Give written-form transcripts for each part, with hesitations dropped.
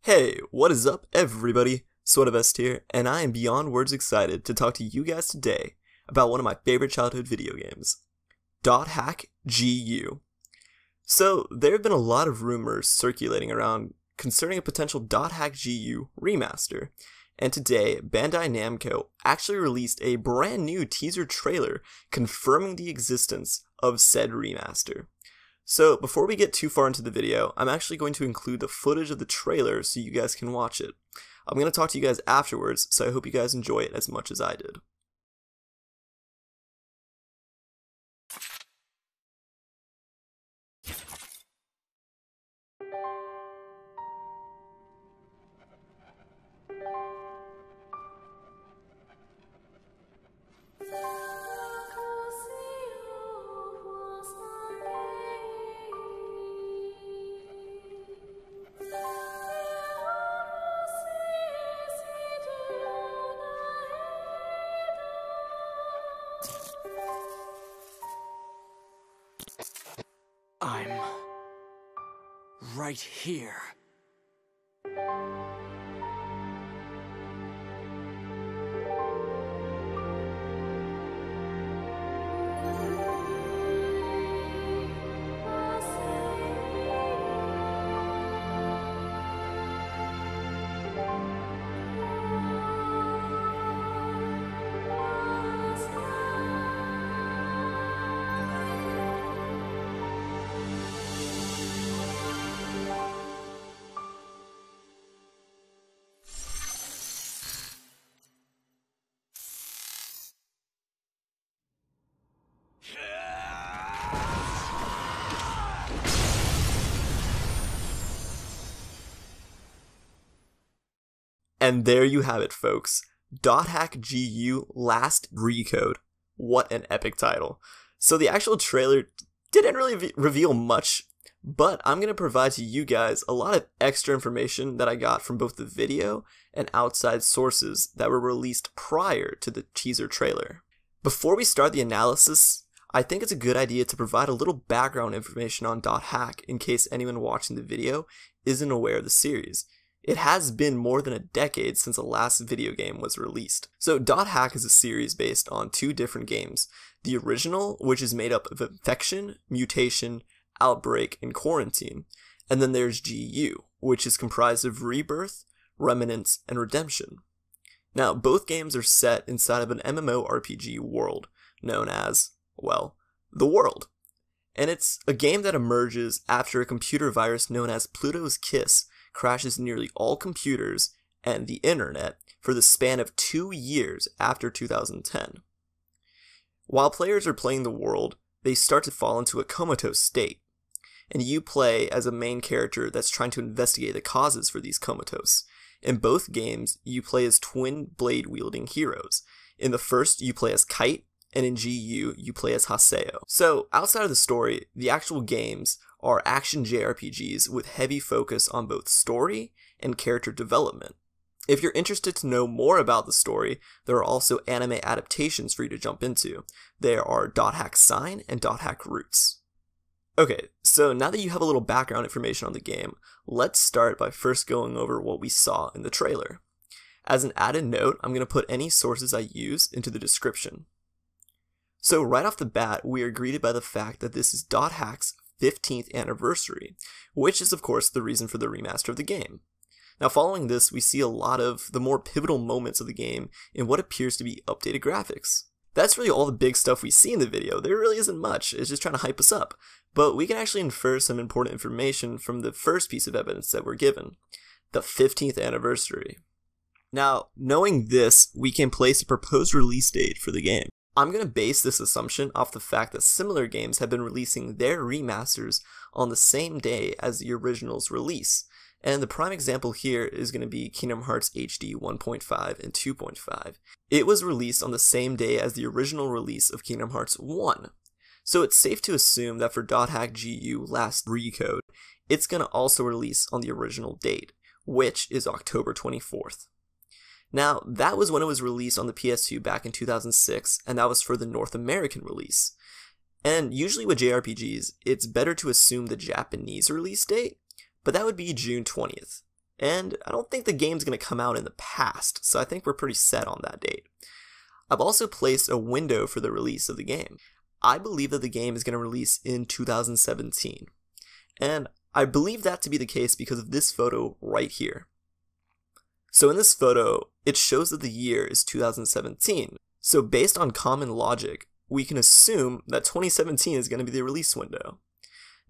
Hey, what is up everybody? SweatahVest here, and I am beyond words excited to talk to you guys today about one of my favorite childhood video games, .hack GU. So, there have been a lot of rumors circulating around concerning a potential .hack GU remaster, and today, Bandai Namco actually released a brand new teaser trailer confirming the existence of said remaster. So before we get too far into the video, I'm actually going to include the footage of the trailer so you guys can watch it. I'm going to talk to you guys afterwards, so I hope you guys enjoy it as much as I did. I'm right here. And there you have it, folks. .hack GU Last Recode. What an epic title. So the actual trailer didn't really reveal much, but I'm going to provide to you guys a lot of extra information that I got from both the video and outside sources that were released prior to the teaser trailer. Before we start the analysis, I think it's a good idea to provide a little background information on .hack in case anyone watching the video isn't aware of the series. It has been more than a decade since the last video game was released. So .hack is a series based on two different games. The original, which is made up of Infection, Mutation, Outbreak, and Quarantine. And then there's GU, which is comprised of Rebirth, Remnants, and Redemption. Now, both games are set inside of an MMORPG world, known as, well, the world. And it's a game that emerges after a computer virus known as Pluto's Kiss crashes nearly all computers and the internet for the span of 2 years after 2010. While players are playing the world, they start to fall into a comatose state, and you play as a main character that's trying to investigate the causes for these comatose. In both games, you play as twin blade-wielding heroes. In the first, you play as Kite, and in GU, you play as Haseo. So, outside of the story, the actual games are action JRPGs with heavy focus on both story and character development. If you're interested to know more about the story, there are also anime adaptations for you to jump into. There are .hack Sign and .hack Roots. Okay, so now that you have a little background information on the game, let's start by first going over what we saw in the trailer. As an added note, I'm going to put any sources I use into the description. So right off the bat, we are greeted by the fact that this is .hack's 15th anniversary, which is of course the reason for the remaster of the game. Now following this, we see a lot of the more pivotal moments of the game in what appears to be updated graphics. That's really all the big stuff we see in the video. There really isn't much, it's just trying to hype us up. But we can actually infer some important information from the first piece of evidence that we're given, the 15th anniversary. Now, knowing this, we can place a proposed release date for the game. I'm going to base this assumption off the fact that similar games have been releasing their remasters on the same day as the original's release, and the prime example here is going to be Kingdom Hearts HD 1.5 and 2.5. It was released on the same day as the original release of Kingdom Hearts 1, so it's safe to assume that for .hack GU Last Recode, it's going to also release on the original date, which is October 24th. Now, that was when it was released on the PS2 back in 2006, and that was for the North American release. And usually with JRPGs, it's better to assume the Japanese release date, but that would be June 20th. and I don't think the game's going to come out in the past, so I think we're pretty set on that date. I've also placed a window for the release of the game. I believe that the game is going to release in 2017, and I believe that to be the case because of this photo right here. So in this photo, it shows that the year is 2017, so based on common logic, we can assume that 2017 is going to be the release window.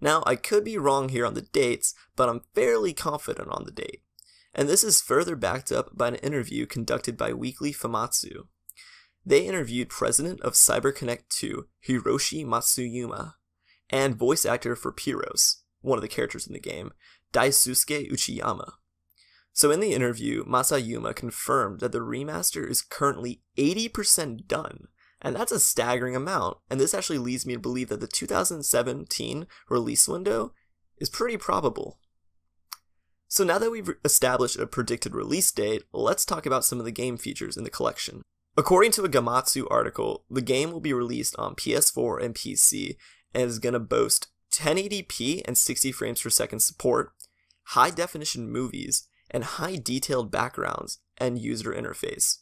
Now, I could be wrong here on the dates, but I'm fairly confident on the date. And this is further backed up by an interview conducted by Weekly Famitsu. They interviewed president of CyberConnect 2, Hiroshi Matsuyama, and voice actor for Pyros, one of the characters in the game, Daisuke Uchiyama. So in the interview, Matsuyama confirmed that the remaster is currently 80% done, and that's a staggering amount, and this actually leads me to believe that the 2017 release window is pretty probable. So now that we've established a predicted release date, let's talk about some of the game features in the collection. According to a Gamatsu article, the game will be released on PS4 and PC, and is going to boast 1080p and 60 frames per second support, high-definition movies, and high-detailed backgrounds and user interface.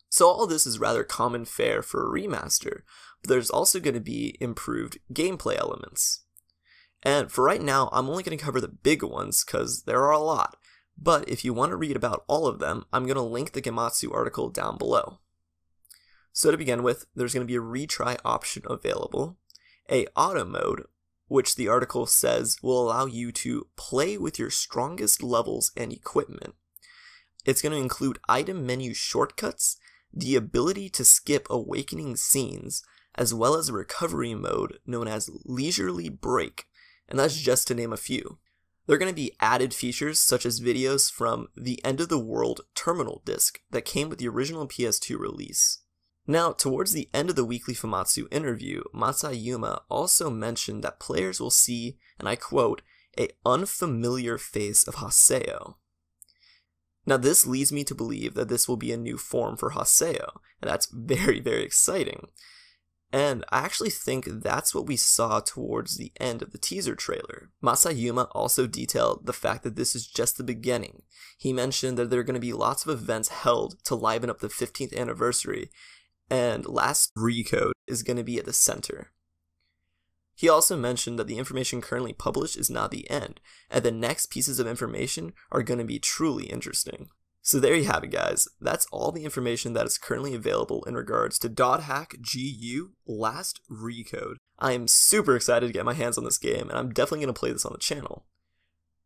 So all this is rather common fare for a remaster, but there's also going to be improved gameplay elements. And for right now, I'm only going to cover the big ones because there are a lot, but if you want to read about all of them, I'm going to link the Gamatsu article down below. So to begin with, there's going to be a retry option available, a auto mode, which the article says will allow you to play with your strongest levels and equipment. It's going to include item menu shortcuts, the ability to skip awakening scenes, as well as a recovery mode known as Leisurely Break, and that's just to name a few. There are going to be added features such as videos from the End of the World terminal disc that came with the original PS2 release. Now, towards the end of the Weekly Famitsu interview, Matsuyama also mentioned that players will see, and I quote, "an unfamiliar face of Haseo." Now this leads me to believe that this will be a new form for Haseo, and that's very, very exciting. And I actually think that's what we saw towards the end of the teaser trailer. Matsuyama also detailed the fact that this is just the beginning. He mentioned that there are going to be lots of events held to liven up the 15th anniversary, and last Recode is going to be at the center. He also mentioned that the information currently published is not the end, and the next pieces of information are going to be truly interesting. So there you have it, guys. That's all the information that is currently available in regards to .hack GU Last Recode. I am super excited to get my hands on this game, and I'm definitely going to play this on the channel.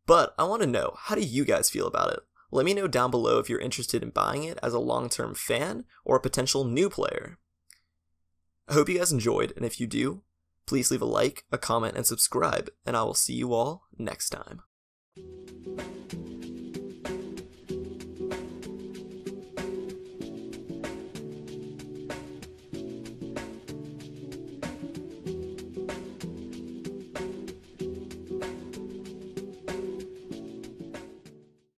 But I want to know, how do you guys feel about it? Let me know down below if you're interested in buying it as a long-term fan or a potential new player. I hope you guys enjoyed, and if you do, please leave a like, a comment, and subscribe, and I will see you all next time.